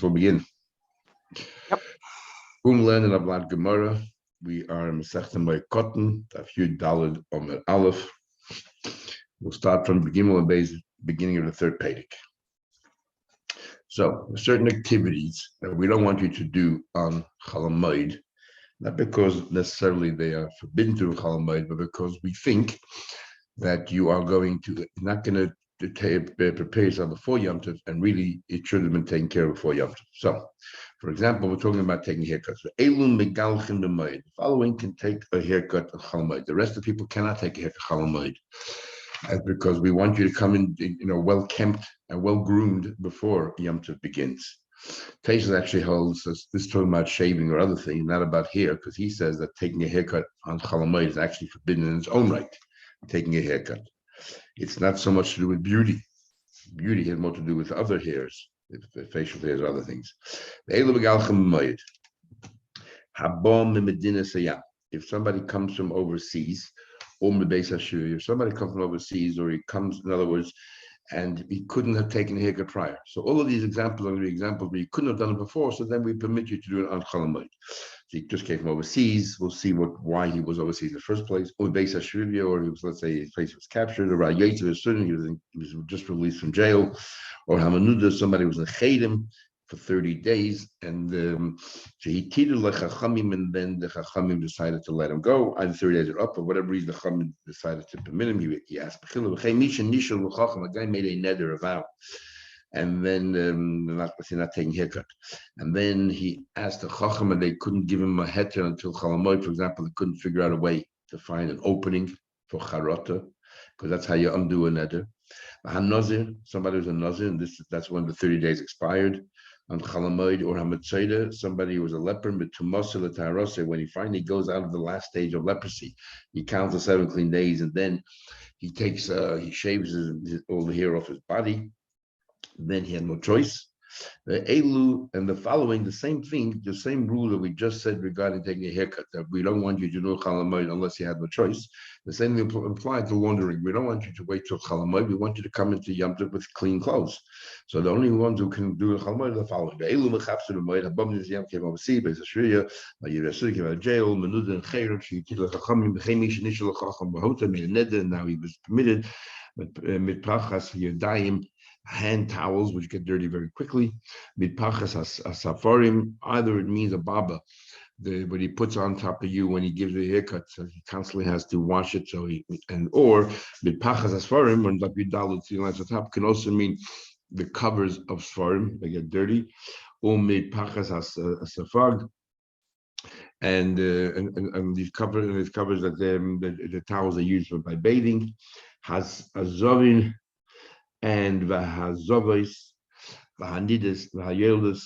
We'll begin. Yep. Learning about Gemara. We are in Moed Katan Daf Daled Omer Aleph. We'll start from the beginning of the third Pedic. So, certain activities that we don't want you to do on Chol Hamoed, not because necessarily they are forbidden to Chol Hamoed, but because we think that you are not going to prepare yourself before Yom Tov, and really it should have been taken care of before Yom Tov. So, for example, we're talking about taking haircuts. The following can take a haircut on Chol Hamoed. The rest of the people cannot take a haircut on Chol Hamoed, because we want you to come in, well kempt and well groomed before Yom Tov begins. Taisha actually holds this is talking about shaving or other things, not about hair, because he says that taking a haircut on Chol Hamoed is actually forbidden in its own right. Taking a haircut. It's not so much to do with beauty. Beauty has more to do with other hairs, facial hairs, or other things. If somebody comes from overseas, if somebody comes from overseas, or he comes, in other words, and he couldn't have taken a haircut prior. So all of these examples are the examples where you couldn't have done it before, so then we permit you to do it on Chol Hamoed. So he just came from overseas. We'll see why he was overseas in the first place. Or he was, let's say, his place was captured. Or he was just released from jail. Or Hamanuda, somebody was in Chedim for 30 days, and so he teetered like Chachamim, and then the Chachamim decided to let him go. Either 30 days or up, for whatever reason, the Chachamim decided to permit him. He asked, a guy made a neder, a vow, and then not taking haircut. And then he asked the Chacham, and they couldn't give him a heter until Chol Hamoed, for example. They couldn't figure out a way to find an opening for Charata, because that's how you undo a neder. Nazir, somebody was a Nazir, and that's when the 30 days expired. On Chol Hamoed or Hamatzeda, somebody who was a leper, when he finally goes out of the last stage of leprosy, he counts the 7 clean days, and then he shaves all the hair off his body. Then he had no choice. The Elu and the following, the same thing, the same rule that we just said regarding taking a haircut, that we don't want you to do Chol Hamoed unless you have no choice. The same thing applied to laundering. We don't want you to wait till Chol Hamoed. We want you to come into Yom Tov with clean clothes. So the only ones who can do Chol Hamoed are the following: the Elu mechapser the Moed Habam Niziyam came overseas, Beis Ashriya, Yirasur came out of jail, Menuda and Cheirot, she killed Chachamim, Bechemish Nishal Chacham Bahota made a neder. Now he was permitted, but mitprachas Yodayim, hand towels, which get dirty very quickly. Mitpachas safarim, either it means a baba, what he puts on top of you when he gives you a haircut, so he constantly has to wash it. So or mitpachas safarim, when like dalut on the top, can also mean the covers of safarim, they get dirty. Or mitpachas safag, and these covers that the towels are used for by bathing. Has azovin and v'hazovos, v'hanidus, v'hayelus.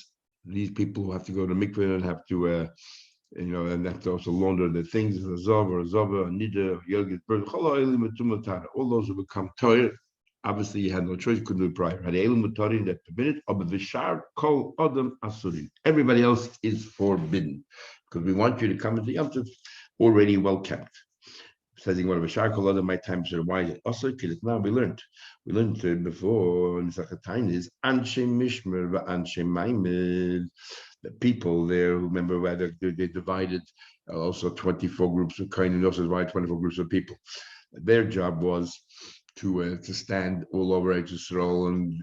These people who have to go to mikveh and have to, and have to also launder the things. V'hazov or zova, nida, yelgit, bird, all those who become tired. Obviously, you had no choice; you couldn't do it prior. That permitted, but v'shar kol adam asurin. Everybody else is forbidden, because we want you to come into Yom Tov already well kept. Says what of a sharkal other my time said, why is it also kill it? Now we learned before in Zakatine is Anshe Mishmer Anshe Maimed. The people there who remember where they divided also 24 groups of kind and also divided 24 groups of people. Their job was to stand all over Yisrael, and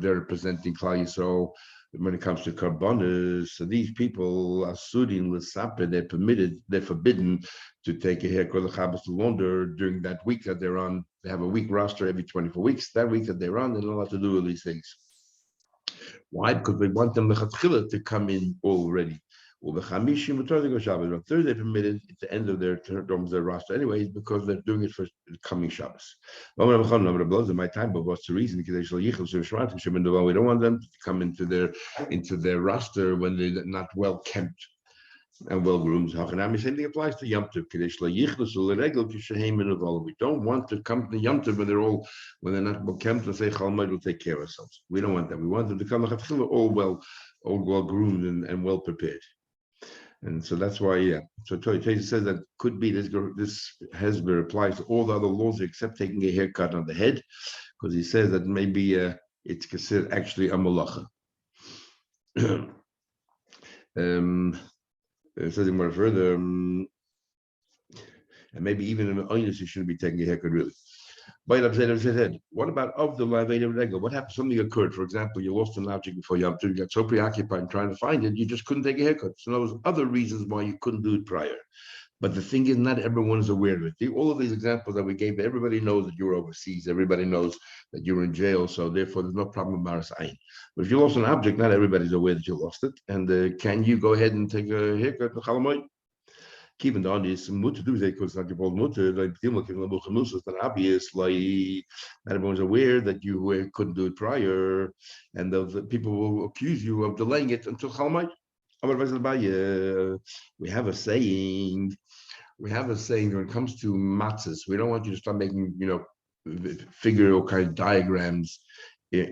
they're representing Klal Yisrael. When it comes to karbonas, so these people are suing l'saper. They're forbidden to take a haircut of Shabbos to launder during that week that they're on. They have a week roster every 24 weeks. That week that they're on, they're not allowed to do all these things. Why? Because we want them to come in already. On Thursday, permitted at the end of their roster, anyways, because they're doing it for the coming Shabbos. My time, but what's the reason? Because we don't want them to come into their roster when they're not well kept and well groomed. Same thing applies to Yom Tov. We don't want to come to Yom Tov when they're not well kept and say Chol Hamoed will take care of ourselves. We don't want that. We want them to come all well groomed and well prepared. And so that's why, So Torah says that could be this hezber applies to all the other laws except taking a haircut on the head, because he says that maybe it's considered actually a malacha. It says more further, and maybe even in the onus you shouldn't be taking a haircut really. But what about of the Laveda Rega? What happened? Something occurred. For example, you lost an object before you got so preoccupied in trying to find it, you just couldn't take a haircut. So there was other reasons why you couldn't do it prior. But the thing is, not everyone is aware of it. All of these examples that we gave, everybody knows that you're overseas. Everybody knows that you're in jail. So therefore, there's no problem with Maris Ayin. But if you lost an object, not everybody's aware that you lost it. And can you go ahead and take a haircut? Keeping on this mutter do they because like mutter like then obvious like not everyone's aware that you couldn't do it prior, and the people will accuse you of delaying it until Chalmai. We have a saying. We have a saying when it comes to matzahs. We don't want you to start making figure or kind of diagrams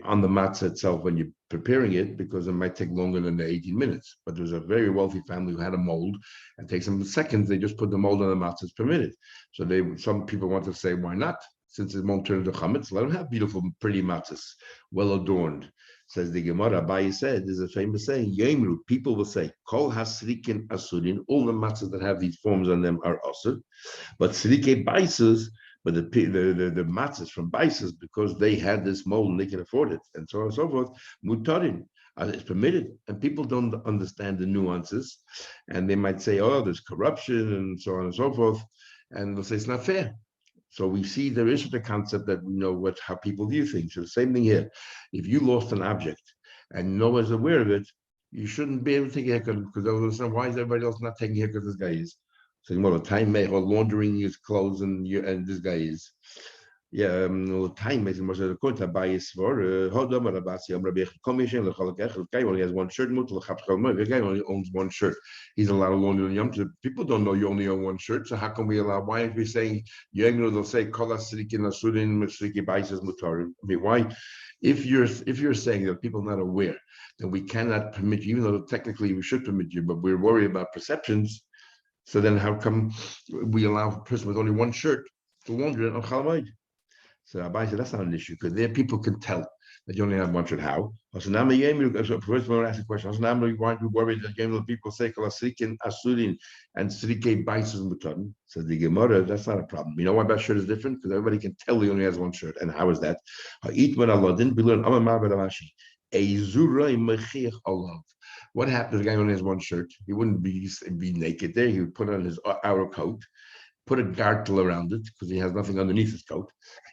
on the matzah itself when you're preparing it, because it might take longer than the 18 minutes. But there's a very wealthy family who had a mold, and it takes them seconds. They just put the mold on the matzah, it's per minute. So some people want to say, why not? Since it won't turn into chametz, let them have beautiful, pretty matzahs, well adorned. Says the Gemara, Abaye said, there's a famous saying, Yemru, people will say, Kol hasrikin asurin, all the matzahs that have these forms on them are asur, but srike baisus, but the matzahs from Baises, because they had this mold and they can afford it, and so on and so forth, mutarin, it's permitted. And people don't understand the nuances, and they might say, oh, there's corruption, and so on and so forth, and they'll say it's not fair. So we see there is the concept that we know how people view things. So the same thing here. If you lost an object and no one's aware of it, you shouldn't be able to take a haircut, because they'll understand, why is everybody else not taking a haircut this guy is? So the time or laundering his clothes, and this guy is. Yeah, time is much of the point by his for Hodom or Abasi commission. The guy only has one shirt, the guy only owns one shirt. He's allowed to laundry on Yom Tov. People don't know you only own one shirt, so how can we allow? Why aren't we saying they'll say Kol Asrikin Asurin Masriki Baises Mutarim? I mean, why? If you're saying that people are not aware, then we cannot permit you, even though technically we should permit you, but we're worried about perceptions. So then how come we allow a person with only one shirt to launder it on Chalamoid? So Abai said, that's not an issue, because there people can tell that you only have one shirt. How? So now first one ask the question, so now why aren't we worried that people say Kalasikin Asurin and Srike Baisus Mutan? So the Gemara, that's not a problem. You know why that shirt is different? Because everybody can tell he only has one shirt. And how is that? What happens if the guy only has one shirt? He wouldn't be naked there. He would put on his outer coat, put a gartel around it, because he has nothing underneath his coat,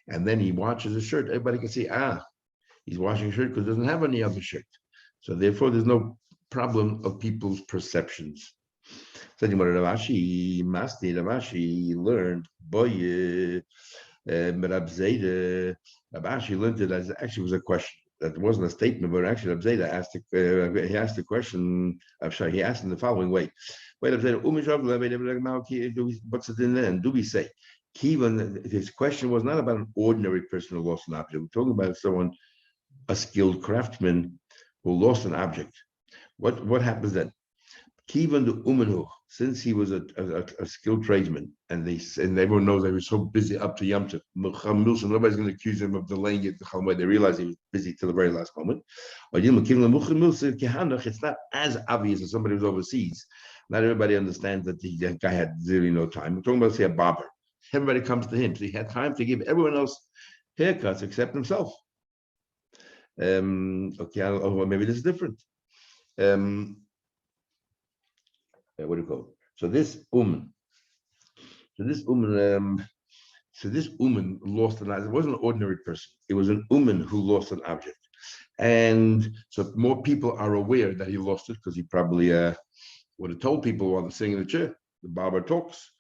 and then he washes his shirt. Everybody can see, he's washing his shirt because he doesn't have any other shirt. So therefore, there's no problem of people's perceptions. So Ravashi learned, Ravashi learned it as actually was a question. That wasn't a statement, but actually Abzeda asked he asked the question. He asked in the following way. What's it in there? And do we say, Kivan, his question was not about an ordinary person who lost an object. We're talking about someone, a skilled craftsman who lost an object. What happens then? Kivan the Umanu, since he was a skilled tradesman, and everyone knows that he was so busy up to Yom Tov, nobody's going to accuse him of delaying it. They realized he was busy till the very last moment. It's not as obvious as somebody who's overseas. Not everybody understands that the guy had really no time. We're talking about, say, a barber. Everybody comes to him, so he had time to give everyone else haircuts except himself. Maybe this is different. What do you call it? So this woman lost an object. It wasn't an ordinary person. It was an woman who lost an object. And so more people are aware that he lost it, because he probably would have told people while they're sitting in the chair. The barber talks,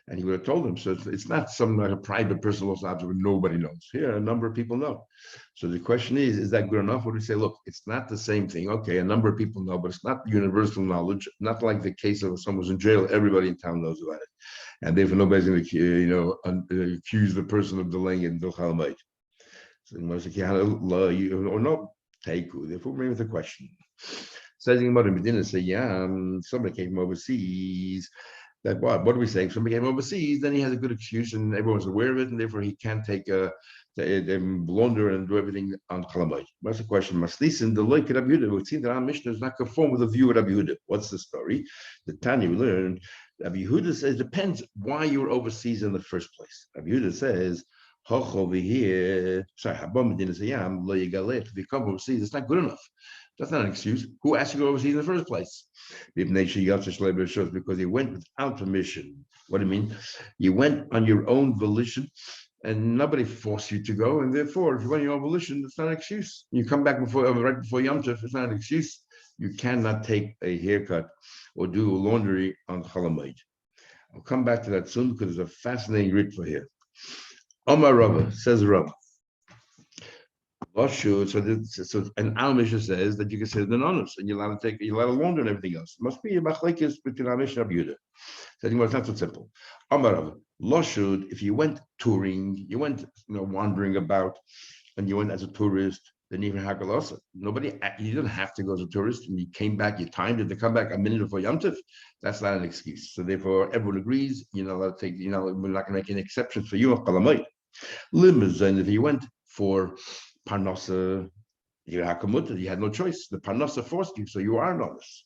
and he would have told them. So it's not some like a private person lost an object where nobody knows. Here, a number of people know. So the question is that good enough? Or do we say, look, it's not the same thing? Okay, a number of people know, but it's not universal knowledge. Not like the case of someone who's in jail, everybody in town knows about it. And therefore nobody's going to accuse the person of delaying it until Chalmait. So or no, Teiku. Therefore, bring with a question. Says in Medina, say, somebody came from overseas, That what are we saying? If somebody came overseas, then he has a good excuse, and everyone's aware of it, and therefore he can't take a blunder and do everything on Chalamayit. What's the question? Maslisin the loik Rabbi Yehuda. We've seen that our Mishnah is not conform with the view of Rabbi Yehuda. What's the story? The Tanya we learned. Rabbi Yehuda says it depends why you were overseas in the first place. Rabbi Yehuda says, "Hoch over here, sorry, Habam Medina Sayam lo yigalech. If you come overseas, it's not good enough. That's not an excuse. Who asked you to go overseas in the first place? Because he went without permission. What do you mean? You went on your own volition, and nobody forced you to go, and therefore, if you went on your own volition, it's not an excuse. You come back right before Yom Tov, it's not an excuse. You cannot take a haircut or do laundry on Chalamayit. I'll come back to that soon because there's a fascinating ritva here. Omar Rava says Rava. So and our Mishnah says that you can say the nonus and you're allowed to launder and everything else. It must be a machlekes between our Mishnah and Yehuda. So it's not so simple. Amar Rava, Loshud, if you went touring, you went wandering about, and you went as a tourist, then even hakalasa. You didn't have to go as a tourist, and you came back, you timed it to come back a minute before Yom Tov. That's not an excuse. So therefore, everyone agrees. You're not allowed to take. We're not going to make any exceptions for you. Limazon, if you went for Parnasa, you had no choice. The Parnasa forced you, so you are honest.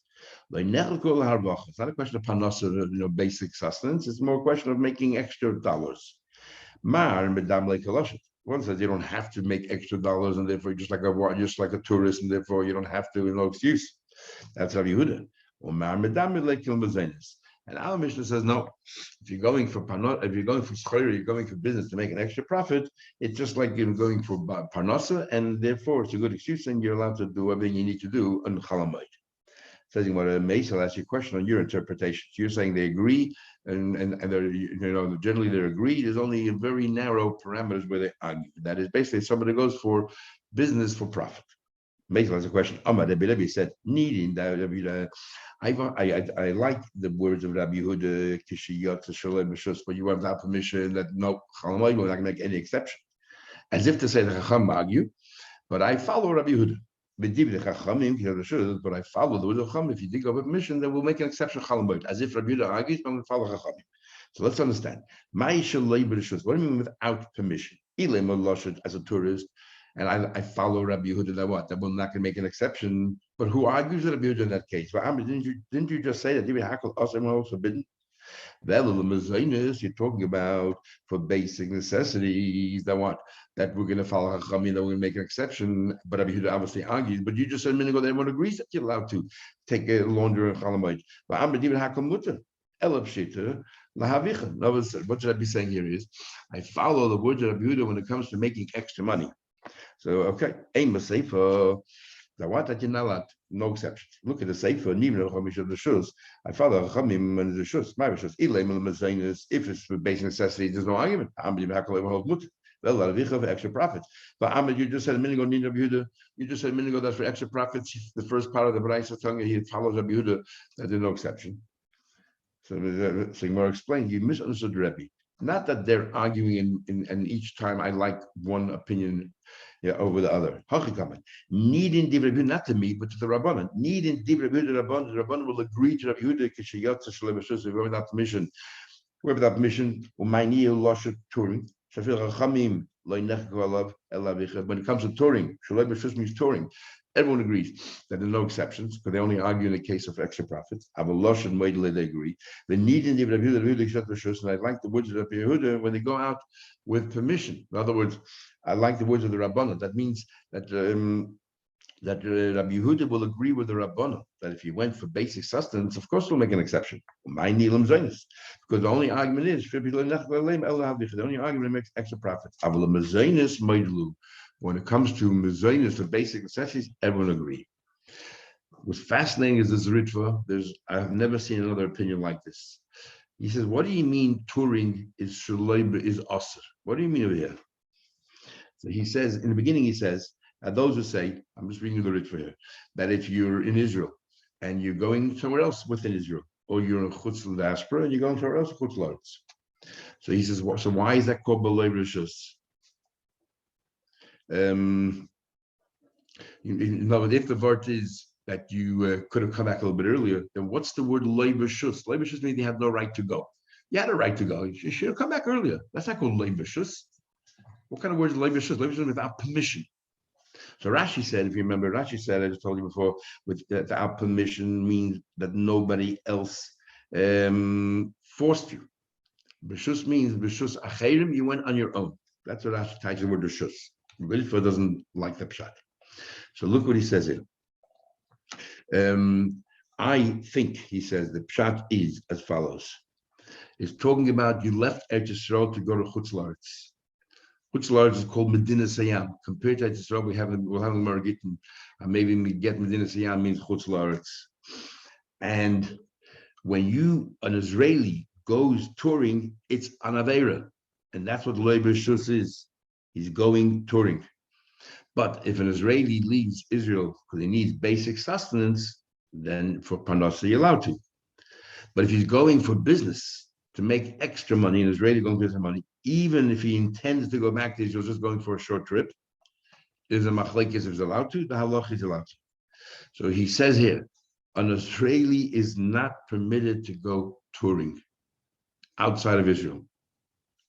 It's not a question of Parnasa, basic sustenance. It's more a question of making extra dollars. One says you don't have to make extra dollars, and therefore just like a tourist, and therefore you don't have to. No excuse. That's Rabbi Yehuda. And our Mishnah says no. If you're going for schayra, you're going for business to make an extra profit. It's just like you're going for parnasa, and therefore it's a good excuse, and you're allowed to do everything you need to do on Chalamayit. Says what a Meis, I'll ask you a question on your interpretation. So you're saying they agree, and they're generally they agree. There's only very narrow parameters where they argue. That is basically somebody goes for business for profit. Meis has a question. Amar Rabbi Levi said, needing that. I like the words of Rabbi Yehuda, but you have that permission that no, we're not going to make any exception. As if to say the Chacham argue, but I follow Rabbi Yehuda. But I follow the word of Chacham. If you dig up a permission, then we'll make an exception. As if Rabbi Yehuda argues, but I'm going to follow Chacham. So let's understand. What do you mean without permission? As a tourist, and I follow Rabbi Yehuda that we're not going to make an exception. But who argues with Rabbi Yehuda in that case? Well, didn't you just say that was forbidden? You're talking about for basic necessities that we're going to follow Chachamim, that we're going to make an exception. But Rabbi Yehuda obviously argues. But you just said a minute ago that everyone agrees that you're allowed to take a laundry and Chalamayit. What should I be saying here is, I follow the words of Rabbi Yehuda when it comes to making extra money. So okay, aim a safer. Now what that you're not allowed, no exceptions. Look at the safer. I follow Chamim and the shus. My shus. If it's for basic necessity, there's no argument. Well, extra profits. But Ahmed, you just said a minute ago, you just said a minute ago that's for extra profits. The first part of the Braisa telling you he follows Rabbi Yehuda, that there's no exception. So Sigmar explained, you misunderstood Rebbe. Not that they're arguing and each time I like one opinion over the other. Needing divrei Yehuda, not to me, but to the Rabbanan. Needing divrei Yehuda, the Rabbanan will agree to Rabbi Yehuda kishiyatza shalei b'shus. Without permission, without permission, umayni loshet touring. Shafil chachamim lo yinechku alav elav. When it comes to touring, shalei b'shus means touring. Everyone agrees that there are no exceptions because they only argue in the case of extra profits. Avalosh and Moed they agree. The need in the Rabbi Yehuda, and I like the words of Rabbi Yehuda when they go out with permission. In other words, I like the words of the Rabbanan. That means that Rabbi Yehuda will agree with the Rabbanan that if you went for basic sustenance, of course we'll make an exception. Because the only argument is the only argument makes extra profits. When it comes to mezainis, the basic necessities, everyone agrees. What's fascinating is this ritva. I've never seen another opinion like this. He says, "What do you mean touring is shaloi is aser? What do you mean over here?" So he says in the beginning, he says, those who say, I'm just reading the ritva here, that if you're in Israel and you're going somewhere else within Israel, or you're in chutz diaspora and you're going somewhere else, chutz la'aretz. So he says, so why is that called b'lei rishus? In other words, if the word is that you could have come back a little bit earlier, then what's the word loy b'shus? Loy b'shus means you have no right to go. You had a right to go. You should have come back earlier. That's not called loy b'shus. What kind of word is loy b'shus? Loy b'shus is without permission. So Rashi said, if you remember, Rashi said, I just told you before, without permission means that nobody else forced you. B'shus means b'shus acherim, you went on your own. That's what Rashi ties the word b'shus. Rilfa doesn't like the pshat. So look what he says here. I think, he says, the pshat is as follows. It's talking about you left Eretz Yisrael to go to Chutz La'aretz. Chutz La'aretz is called Medina Sayam. Compared to Eretz Yisrael, we'll have the Margit, and maybe we get Medina Sayam means Chutz La'aretz. And when an Israeli goes touring, it's an Aveira. And that's what Loy B'shus is. He's going touring. But if an Israeli leaves Israel because he needs basic sustenance, then for Parnasa, you're allowed to. But if he's going for business to make extra money, an Israeli going for extra money, even if he intends to go back to Israel, just going for a short trip, is a machlekes if he's allowed to, the halach is allowed to. So he says here, an Israeli is not permitted to go touring outside of Israel.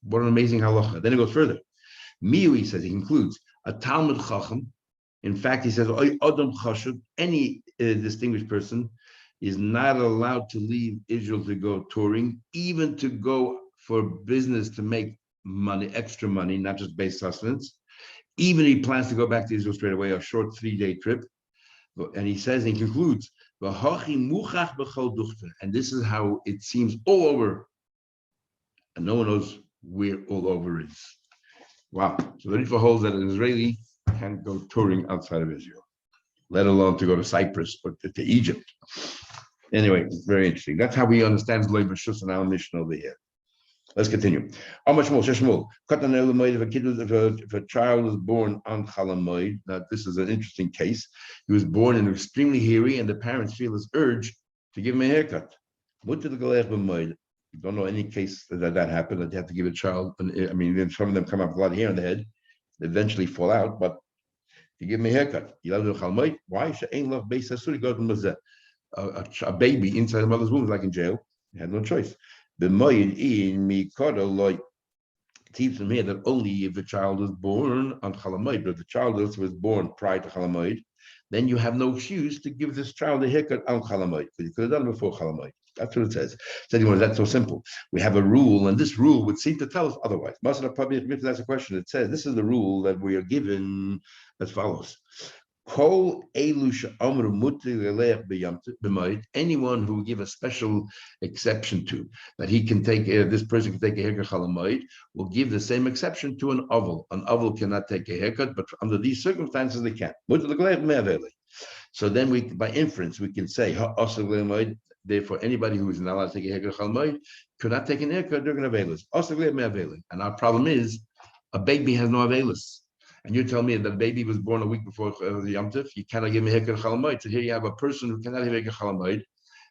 What an amazing halacha. Then it goes further. Miu, he says, he concludes, a Talmud Chacham, in fact, he says, Adam Chashuv, any distinguished person is not allowed to leave Israel to go touring, even to go for business to make money, extra money, not just base sustenance. Even if he plans to go back to Israel straight away, a short 3-day trip. And he says, and he concludes, and this is how it seems all over, and no one knows where all over is. Wow. So the Rifa holds that an Israeli can't go touring outside of Israel, let alone to go to Cyprus or to Egypt. Anyway, very interesting. That's how we understand Loy B'shus and our mission over here. Let's continue. If a child is born on Chalamoid, now this is an interesting case. He was born and extremely hairy, and the parents feel this urge to give him a haircut. You don't know any case that happened, that you have to give a child, I mean, then some of them come up with a lot of hair on the head, they eventually fall out, but you give him a haircut. Why? A baby inside the mother's womb is like in jail. You had no choice. The Moed in Mikara teaches from here that only if the child is born on Chalamoid, but if the child also was born prior to Chalamoid, then you have no excuse to give this child a haircut on Chalamoid, because you could have done it before Chalamoid. That's what it says. So anyone, that's so simple. We have a rule, and this rule would seem to tell us otherwise. That's a question. It says this is the rule that we are given as follows. Anyone who give a special exception to that he can take this person can take a haircut chalamoid will give the same exception to an oval. An oval cannot take a haircut, but under these circumstances they can. So then we, by inference, we can say therefore anybody who is not allowed to take a haircut chalamoid could not take an haircut during an avelis. And our problem is a baby has no avelis. And you're telling me that a baby was born a week before the Yom Tov, you cannot give him a haircut chalamoid. So here you have a person who cannot have a haircut chalamoid,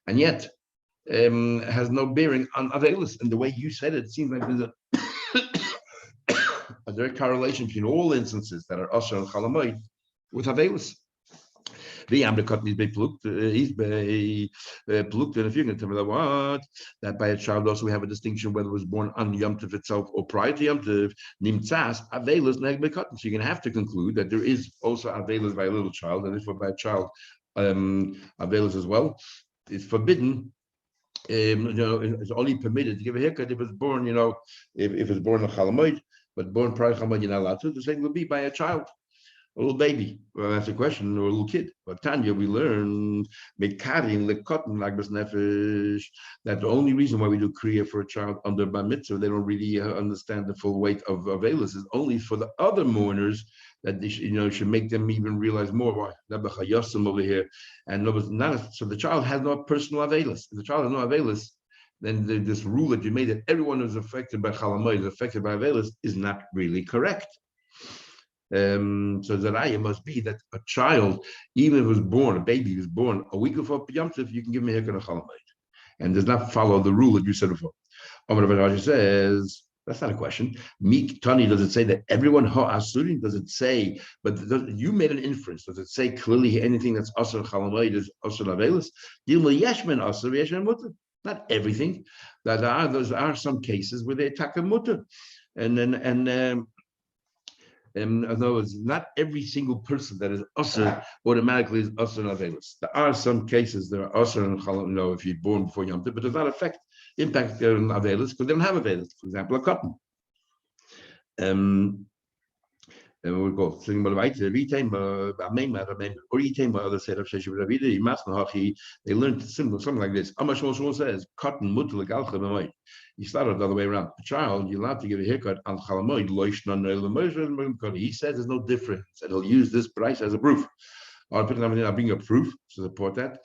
and yet has no bearing on avelis. And the way you said it seems like there's a direct correlation between all instances that are usher and chalamoid with avelis. He's plucked, and if you're going to tell me that by a child also we have a distinction whether it was born on Yom Tov itself or prior to Yom Tov, nimtzas avelos neg bekatan. So you're going to have to conclude that there is also avelos by a little child, and therefore by a child avelos as well. It's forbidden. It's only permitted to give a haircut if it's born, if it's born on Chalamoid, but born prior to Chalamoid, you're not allowed to. The same will be by a child. A little baby, well, that's a question, or a little kid. But Tanya, we learn that the only reason why we do kriya for a child under bar mitzvah, they don't really understand the full weight of avelis, is only for the other mourners that they should make them even realize more. Why? Over here, and so the child has no personal avelis. If the child has no avelis, then this rule that you made that everyone who's affected by chalamoid is affected by avelis is not really correct. So the raya must be that a child, even if it was born, a baby was born a week before Yom Tov, you can give him a haircut of chalamoid, and does not follow the rule that you said before. Amar Rav Rashi says, That's not a question. Meek Tani, does it say that everyone ha'asurin? Does it say? But you made an inference. Does it say clearly anything that's asur chalamayid is asur avelis? Dilma yeshmen asur yeshmen mutter. Not everything. Those are some cases where they attack a mutter, and in other words, not every single person that is usher automatically is usher and avelis. There are some cases there are usher and chalam, if you're born before Yom Tov, but does not impact their avelis because they don't have avelis. For example, a cotton. And we'll go. They learned something like this. Shmuel says, cotton mutal. You started the other way around. A child, you're allowed to give a haircut on chalamoid. He says there's no difference, and he'll use this price as a proof. I'll bring a proof to support that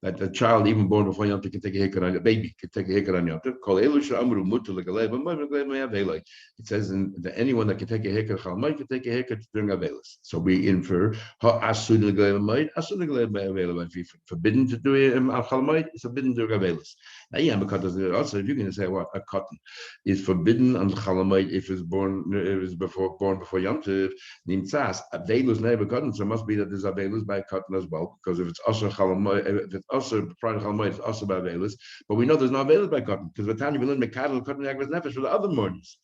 a child even born before Yom Tov can take a haircut on a baby can take a haircut on Yom Tov. It says that anyone that can take a haircut can take a haircut during Avelis. So we infer if you're forbidden to do it al Chalamoid, it's forbidden during Avelis. Now, because also if you're going to say what a cotton is forbidden on Chalamoid if it's born before Yom Tov, Nimtzas Avelis never cotton, so it must be that there's Avelis by cotton as well, because if it's also Chalamoid, if it's also prior to Chalamoid, it's also by Avelis. But we know there's no Avelis by cotton because the Tanya we learned Mekadel cotton Yagras Nefesh for the other mornings.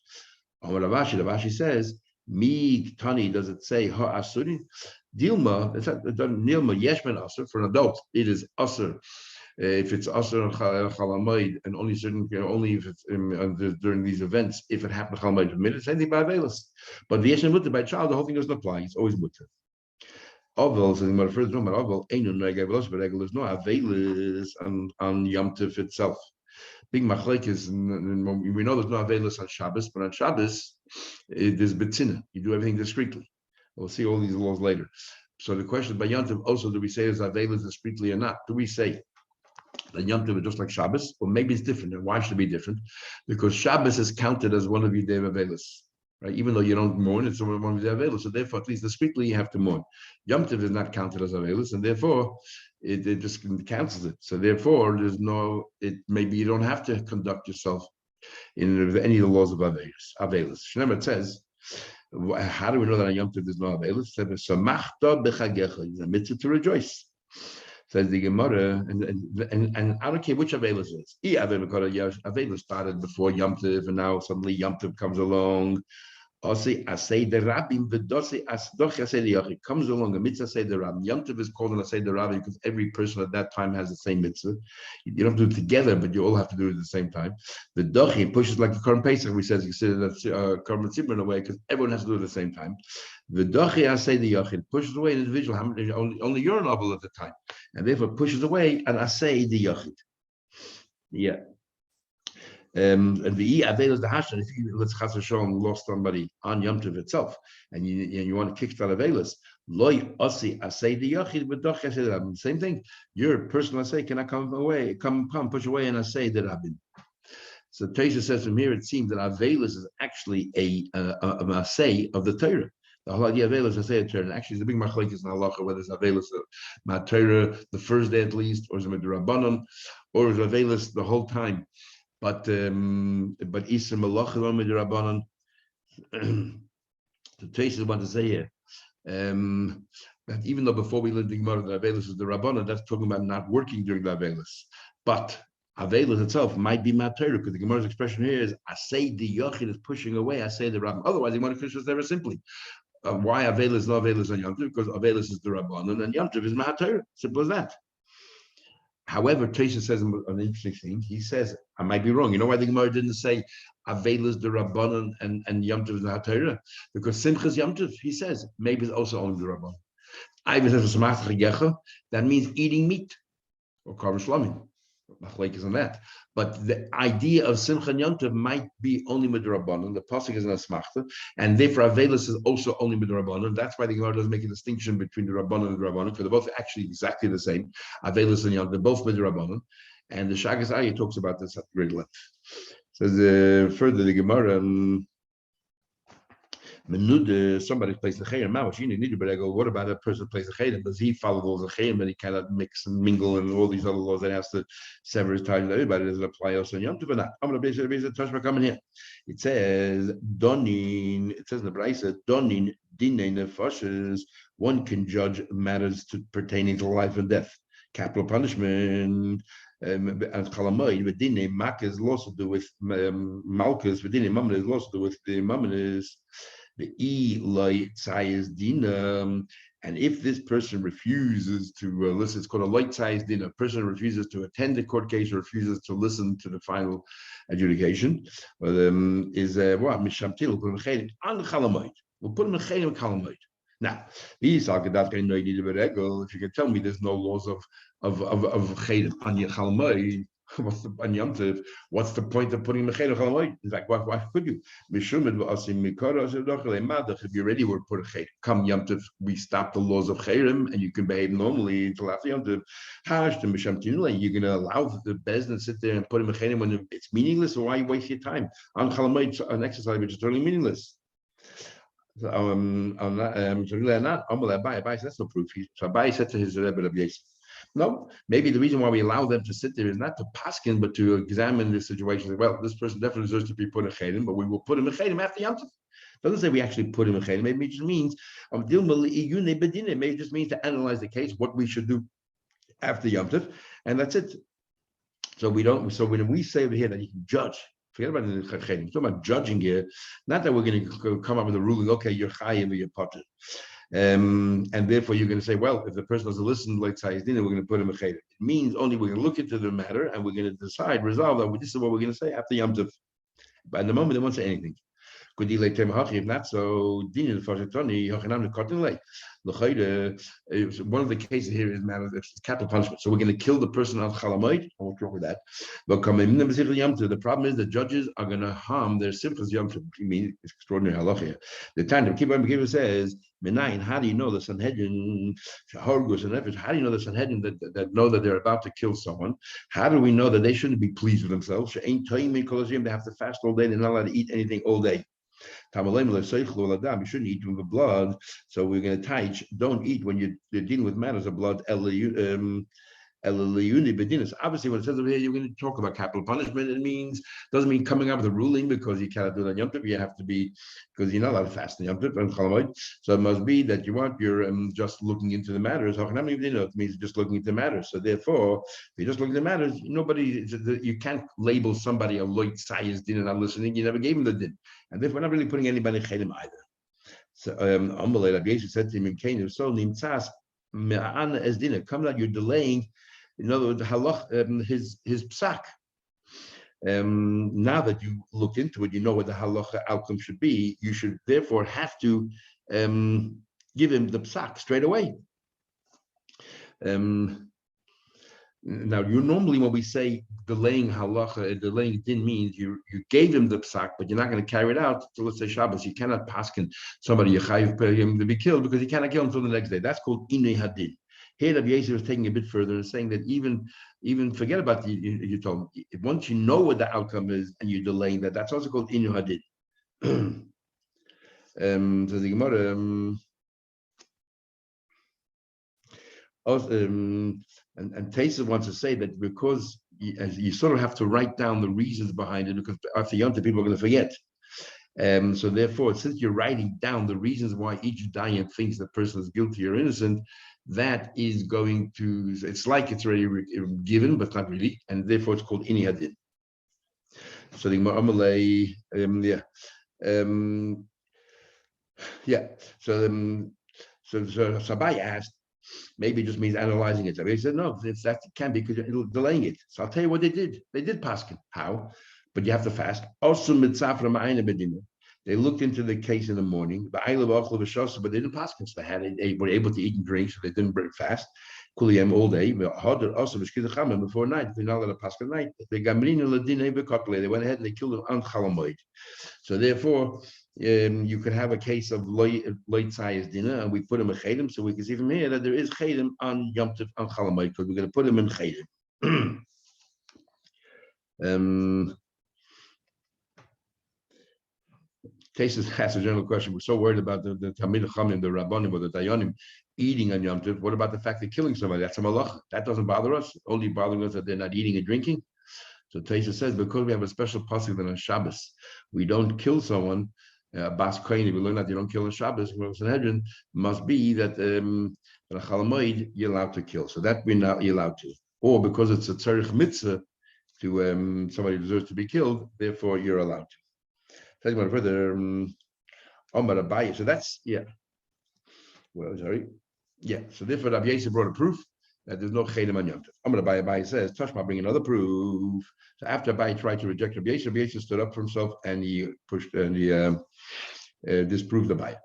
Ravashi says, Mi Tani, does it say Ha Asuri? Dilma, it's not Nilma Yeshmen Asur for an adult. It is Asur. If it's Asur Chalamoid and only only if it's during these events, if it happened Chalamoid permitted, it's anything by Avelis. But the Yeshmen Mutter by child, the whole thing doesn't apply. It's always Mutter. Oval, so the first room, Oval, ain't no Avelis, but there's no Avelis on Yom Tov itself. Big machlek is we know there's no aveilus on Shabbos, but on Shabbos there's betzina. You do everything discreetly. We'll see all these laws later. So the question by Yom Tov also, do we say is aveilus discreetly or not? Do we say that Yom Tov is just like Shabbos? Well, maybe it's different. And why should it be different? Because Shabbos is counted as one of your day of aveilus. Right? Even though you don't mourn, it's one of the aveilus. So therefore, at least discreetly, you have to mourn. Yom Tov is not counted as aveilus, and therefore it just cancels it. So therefore, maybe you don't have to conduct yourself in any of the laws of aveilus. Shneimar says, how do we know that on Yom Tov there's no aveilus? Samachta b'chagecha is a mitzvah to rejoice. Says the Gemara, and I don't care which aveilus is. Aveilus started before Yom Tov, and now suddenly Yom Tov comes along. I say the rabbim v'dosi asdoch I say the yachid comes along a mitzvah say the rabbim. Yom Tov is called an say the rabbim because every person at that time has the same mitzvah. You don't do it together, but you all have to do it at the same time. The dochi pushes like the Korban Pesach. We says you consider that Korban Tzibur in a way because everyone has to do it at the same time. The dochi I say the yachid pushes away an individual. Only you're an oval at the time, and therefore pushes away and I say the yachid. Yeah. And the aveilus the hashan. If you let's chas v'shalom lost somebody on Yom Tov itself, and you want to kick that aveilus, loy asi asay the yachid b'doch asay the rabbin. Same thing. Your personal asay cannot come push away and asay the rabbin. So Tosha says from here it seems that aveilus is actually a asay of the Torah. The whole idea of aveilus asay of Torah. Actually, it's a big machlokes in halacha whether it's aveilus ma Torah the first day at least, or is it midrabanan, or is aveilus the whole time. But Isra Malach Rabbanon, the Tosha want to say here that even though before we learned the Gemara that Avelis is the Rabbanon, that's talking about not working during the Avelis. But Avelis itself might be Mater, because the Gemara's expression here is I say the Yochid is pushing away, I say the Rabbanon. Otherwise, you want to finish this very simply. Why Avelis no Avelis on Yom Tov? Because Avelis is the Rabbanon and Yom Tov is Mater. Simple as that. However, Tosha says an interesting thing. He says, I might be wrong. You know why the Gemara didn't say Avelis the Rabbanon and Yom Tov is the HaTorah? Because Simchas Yom Tov, he says, maybe it's also only the Rabbanon. That means eating meat or Karban Shlamim. Machlekes on that. But the idea of Simcha Yom Tov might be only midrabanan. The pasuk is an asmachta, and therefore Avelis is also only midrabanan. That's why the Gemara doesn't make a distinction between the Rabbanan and the Rabbanan, because they're both actually exactly the same. Avelis and Yom, they're both midrabanan. And the Shagas Ayah talks about this at great length. Says further the Gemara. Somebody plays the chayim. But I go, what about a person who plays the chayim? Does he follow those of chayim and he cannot mix and mingle and all these other laws that has to sever his ties with everybody? Does it apply also in Yom Tov or not? I'm going to be coming here. It says Donin. It says in the Brisa Donin dinei nefashes. One can judge matters pertaining to life and death, capital punishment. And Chalamoid, but dinei mak is lost to do with malchus, but dinei mammon is lost to do with the mammon is. The and if this person refuses to listen, it's called a light size din. A person refuses to attend the court case or refuses to listen to the final adjudication. Is what mishamtil? We'll put him in chalamoid. We'll put him in chalamoid. Now, if you can tell me there's no laws of chedim on your chalamoid. What's the point of putting mechayim chalamoid? In fact, why could you? If you already were put a chayim, come Yom Tov, we stop the laws of chayim, and you can behave normally until after Yom Tov. You're going to allow the bezdin to sit there and put a mechayim when it's meaningless, or why you waste your time on chalamoid, an exercise which is totally meaningless? So that's no proof. So Abai said to his Rebbe Rabbi Yosef, no, maybe the reason why we allow them to sit there is not to paskin, but to examine the situation. Well, this person definitely deserves to be put in chedim, but we will put him in chedim after Yom Tov. Doesn't say we actually put him in chedim. Maybe it just means maybe it just means to analyze the case, what we should do after Yom Tov, and that's it. So we don't. So when we say over here that you can judge, forget about the chedim. We're talking about judging here, not that we're going to come up with a ruling. Okay, you're chayim or you're potter. And therefore you're going to say, well, if the person doesn't listen, like Sayyiz Dina, we're going to put him a chayim. It means only we're going to look into the matter and we're going to decide, resolve that this is what we're going to say after Yom Tov. But at the moment, they won't say anything. If not so, one of the cases here is matter of capital punishment. So we're going to kill the person on chalamoid. What's wrong with that? But the problem is the judges are going to harm their simchas Yom Tov. I mean, it's extraordinary halacha here. The Tanya Kibbutz says, how do you know the Sanhedrin, how do you know the Sanhedrin that know that they're about to kill someone? How do we know that they shouldn't be pleased with themselves? They have to fast all day. They're not allowed to eat anything all day. You shouldn't eat from the blood. So we're going to teach, don't eat when you're dealing with matters of blood. Obviously, when it says over here, you're going to talk about capital punishment. It doesn't mean coming up with a ruling because you cannot do that on Yom Tov. You have to be, because you're not allowed to fast on Yom Tov and Chalamoid. So it must be that you're just looking into the matters. It means just looking into the matters. So therefore, if you're just looking at the matters, you can't label somebody a loit sayis din and not listening. You never gave him the din, and therefore, we're not really putting anybody in chedim either. So Amalei Rabbi Yosef said to him, "So nimtzas me'ana es din. Come that you're delaying." In other words, his psak. Now that you looked into it, you know what the halacha outcome should be. You should therefore have to give him the psak straight away. Now, you normally, when we say delaying halacha, delaying din means you gave him the psak, but you're not going to carry it out till, let's say, Shabbos. You cannot paskin somebody yechayiv him to be killed because you cannot kill him until the next day. That's called inei hadin. Here, Rabbi Yosef is taking a bit further and saying that even forget about you told him. Once you know what the outcome is and you're delaying that, that's also called inu hadid. So the Gemara, and Taisa wants to say that because you sort of have to write down the reasons behind it, because after Yom Tov people are going to forget. So therefore, since you're writing down the reasons why each dayan thinks the person is guilty or innocent, that is going to, it's like it's already given, but not really, and therefore it's called ini hadid. So the Amalei, So Sabai asked, maybe it just means analyzing it. So he said, no, it can be because it'll delaying it. So I'll tell you what they did. They did paskin. How? But you have to fast. Also mitzafra ma'ayna bedina. They looked into the case in the morning, but they didn't paskin. So they were able to eat and drink, so they didn't break fast. Kuliyam all day. Also before night. They're not allowed to paskin night. They went ahead and they killed him on Chalamoid. So therefore, you could have a case of loit sayis dinner, and we put him in chedim, so we can see from here that there is chedim on Yom Tov on Chalamoid, because we're going to put him in chedim. Tesis has a general question. We're so worried about the Talmid Chachamim, the Rabbanim, or the Dayanim eating on Yom Tov. What about the fact that killing somebody? That's a malacha. That doesn't bother us. Only bothering us that they're not eating and drinking. So Tesis says because we have a special pasuk that on Shabbos we don't kill someone. Bas Kohen, we learn that you don't kill on Shabbos. Sanhedrin must be that in a Chol Moed you're allowed to kill. So that we're not allowed to. Or because it's a tzarich mitzvah to somebody who deserves to be killed, therefore you're allowed to. Talking about further, Omar Abaye. So that's Well, sorry. So therefore, Rabbi Yosef brought a proof that there's no chedim on Yom Tov. Omar Abaye says, Tashma, bring another proof. So after Abaye tried to reject Rabbi Yosef stood up for himself and he pushed and he disproved Abaye.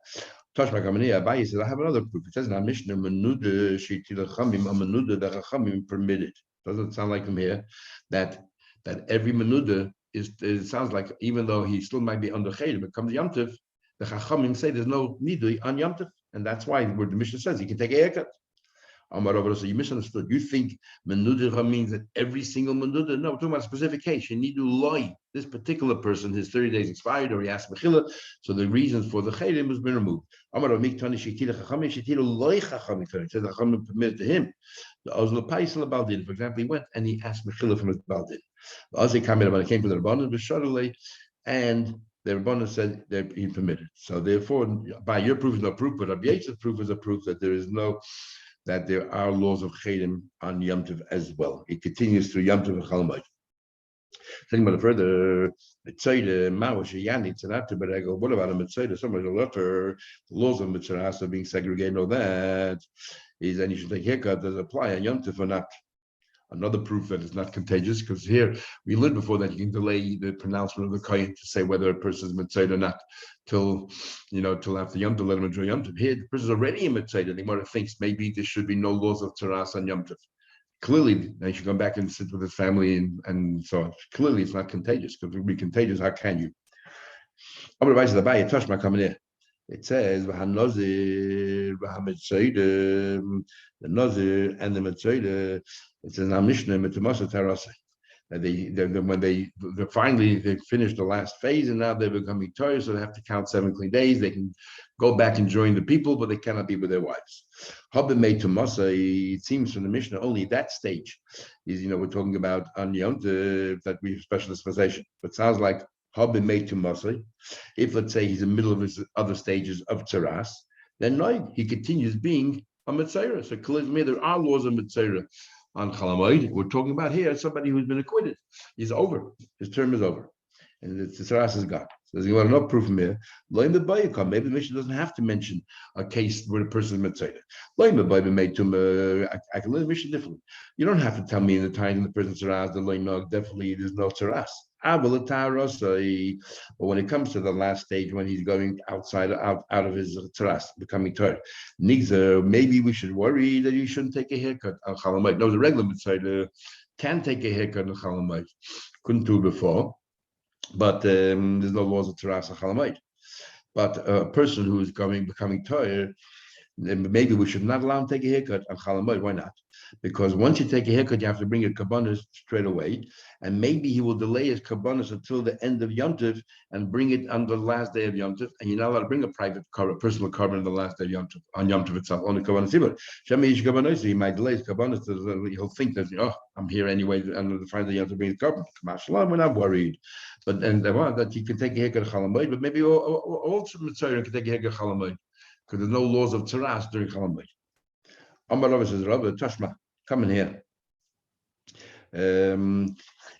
Tashma Kamani Abaye says, I have another proof. It says in our Mishnah, Menuda Sheitila Chamim, a Menuda that Chachamim permitted. Doesn't sound like from here that every Menuda it sounds like even though he still might be under chedim, it comes Yom Tov, the Chachamim say there's no nidui on Yom Tov, and that's why where the Mishnah says he can take a haircut. Amar Rav, so you misunderstood. You think menuda means that every single menuda? No, we're talking about a specific case. You need to lie. This particular person, his 30 days expired, or he asked mechila, so the reasons for the chedim has been removed. Amar Rav, miktani shitila chachamim shitila loy chachamim. It says the chachamim permitted to him. The ozla paisel baldin, for example, he went and he asked mechila from his baldin. The ozla came to the rabbanon b'shadalei, and the Rebbeinu said that he permitted. So therefore, by your proof is no proof, but Rabbi Yosef's proof is a proof that there are laws of chedim on Yom Tov as well. It continues through Yom Tov and Chol Moed. Talking about it further, Mitzayda, Mawash, Yani, Tzanata, but I go, what about a Mitzayda? Somebody's a letter, the laws of Mitzayda are being segregated, all that is, and you should take haircut, does apply on Yom Tov or not? Another proof that it's not contagious, because here we learned before that you can delay the pronouncement of the kohen to say whether a person is mitzvah or not till after Yom Tov, let him enjoy Yom Tov. Here the person is already a mitzvah. The Gemara thinks maybe there should be no laws of tzaras on Yom Tov. Clearly, they should come back and sit with his family and so on. Clearly, it's not contagious, because if it would be contagious, how can you? It says the Nazir and the Mitzvah. It says now Mishnah Mitzvah Tarasa. When they finally finished the last phase and now they're becoming Torah, so they have to count 7 clean days. They can go back and join the people, but they cannot be with their wives. Haba made to Masa. It seems from the Mishnah only that stage is we're talking about on Yom Tov that we have special dispensation. But it sounds like Haba made to Masa. If let's say he's in the middle of his other stages of Tzaras, then no, he continues being a Mitzvah. So clearly there are laws of Mitzvah. On Chol Moed, we're talking about here somebody who's been acquitted. He's over. His term is over. And the Tzaras is gone. So you want no proof from here. Maybe the Mishnah doesn't have to mention a case where the person is mitzvah. Made to I can learn the Mishnah differently. You don't have to tell me in the time the person Tzaras, the loinog, definitely there's no Tzaras. But when it comes to the last stage, when he's going out of his Tzaras, becoming Torah, Nigzer, maybe we should worry that he shouldn't take a haircut on Chol Moed. No, the regular mitzvah can take a haircut on Chol Moed. Couldn't do before. But there's no laws of Tzaras and Chol Moed. But a person who is becoming Torah, maybe we should not allow him to take a haircut on Chol Moed. Why not? Because once you take a haircut, you have to bring your kabbanas straight away, and maybe he will delay his kabbanas until the end of Yom Tov and bring it on the last day of Yom Tov. And you're not allowed to bring a personal carbon on the last day of Yom Tov, on Yom Tov itself, only kabbanas. He might delay his kabbanas. He'll think that I'm here anyway, and the final Yom Tov bring the carbon. We're not worried. But that he can take a haircut on Chol Moed, but maybe all Mitzvah can take a haircut on Chol Moed, because there's no laws of Tzaras during Chol Moed. Amar Rav says, Rabbi Tashma, come in here.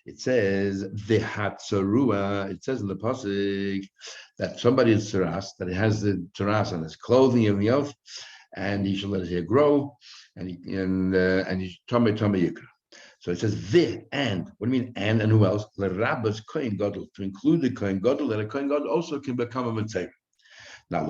It says v'hatzarua. It says in the pasuk that somebody is tzaras, that he has the tzaras on his clothing and the oath, and he should let his hair grow, and he's tamei yikra. So it says and. What do you mean and who else? L'rabbas kohen gadol, to include the kohen gadol, that a kohen gadol also can become a mitzvah. Now,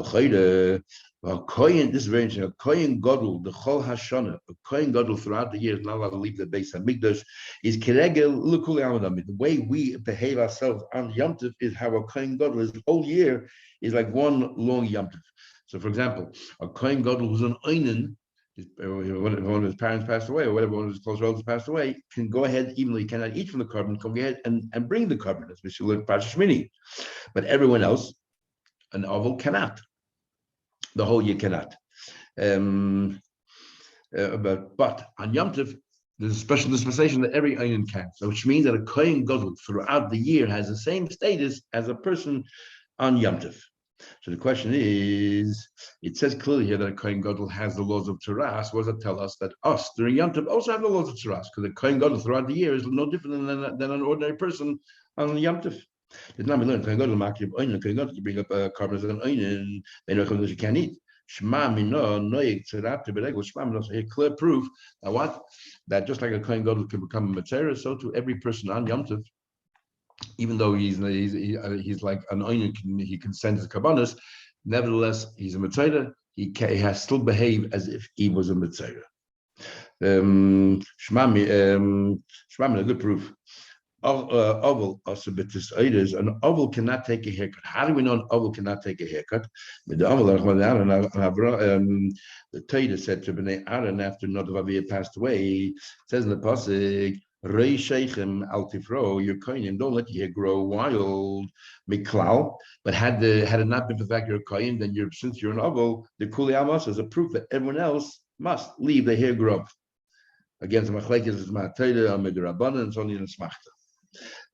Kohen, this is very interesting. A Kohen Gadol, the Chol Hashana, a Kohen Gadol throughout the year is not allowed to leave the Beis Hamikdash. Is Keregel L'Kuli Amadamid. The way we behave ourselves on Yom Tov is how a Kohen Gadol is the whole year is like one long Yom Tov. So, for example, a Kohen Gadol who's an Oinen, one of his parents passed away, or whatever, one of his close relatives passed away, can go ahead, even though he cannot eat from the carbon, can go ahead and bring the carbon. That's what you learn Parashat Shmini. But everyone else, An oval cannot. The whole year cannot. But on Yom Tov, there's a special dispensation that every Einin can. So which means that a Kohen Gadol throughout the year has the same status as a person on Yom Tov. So the question is, it says clearly here that a Kohen Gadol has the laws of Teras. What does that tell us? That us during Yom Tov also have the laws of Teras, because the Kohen Gadol throughout the year is no different than an ordinary person on Yom Tov. It's not learned. Kohen Gadol can bring up carbons and oinen. They know you can't eat. Shema mino noyik tzerate beregel. Shema mino. So here, clear proof that what? That just like a Kohen Gadol can become a Matzera, so too every person on Yom Tov, even though he's like an oinen, he can send his kabbanas. Nevertheless, he's a Matzera. He has still behave as if he was a Matzera. Shema mino, good proof. Oval also betis oides. An oval cannot take a haircut. How do we know an oval cannot take a haircut? The Torah said to Bnei Aaron after Nadav passed away, it says in the pasuk, Rei Sheichem al Tifro, your kohen, don't let your hair grow wild, miklal. But had it not been for the fact you're a kohen, then since you're an oval, the kuli amos is a proof that everyone else must leave the hair grow. Against the machlekes is ma'atayda amid rabbanan, and it's only in the smachta.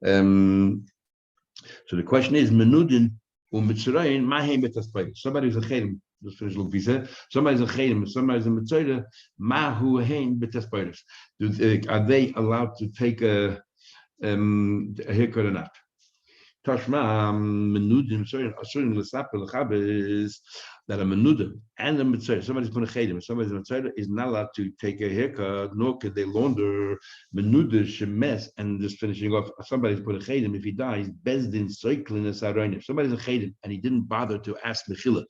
So the question is, menudin u'mitzrayin mahem betaspayis. Somebody's a chedim. Just finish look. He said, somebody's a chedim, somebody's a mitzrayim. Mahu hein betaspayis. Are they allowed to take a haircut or not? Tashma menudin certain is that a menuda and a mitzvah, somebody's put a chedim, somebody's a mitzvah is not allowed to take a haircut, nor could they launder menuda shemes. And just finishing off, somebody's put a chedim. If he dies, bezdin cycling as around. If somebody's a chedim and he didn't bother to ask mechila,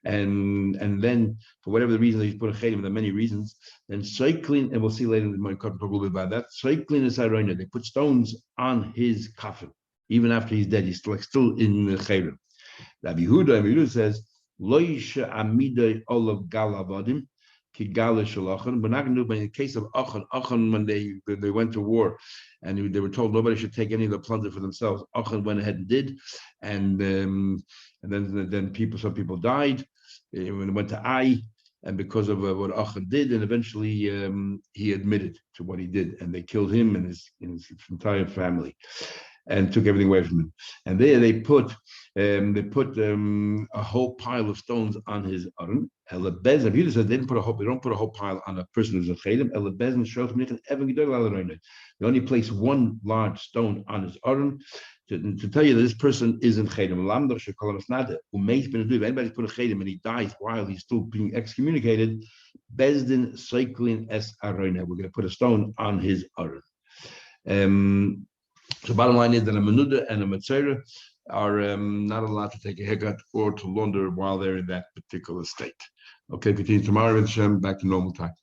and then for whatever the reason he's put a chedim, there are many reasons. Then cycling, and we'll see later in the morning, talk a little bit about that. Cycling is around. They put stones on his coffin. Even after he's dead, he's still in the chayrim. Rabbi Yehuda says, Loisha amidai olav galavadim ki gala shalachan. We're not going to do, but in the case of Achan, when they went to war, and they were told nobody should take any of the plunder for themselves, Achan went ahead and did, and then some people died when it went to Ai, and because of what Achan did, and eventually he admitted to what he did, and they killed him and his entire family, and took everything away from him. And there they put a whole pile of stones on his aron. Elabezin, said they don't put a whole pile on a person who's a chedim. Elabezin shows they only place one large stone on his aron to tell you that this person isn't chedim. If anybody's put a chedim and he dies while he's still being excommunicated, bezdin cycling es aron. We're going to put a stone on his aron. So bottom line is that a menuda and a matzera are not allowed to take a haircut or to launder while they're in that particular state. Okay, continue tomorrow with Hashem, back to normal time.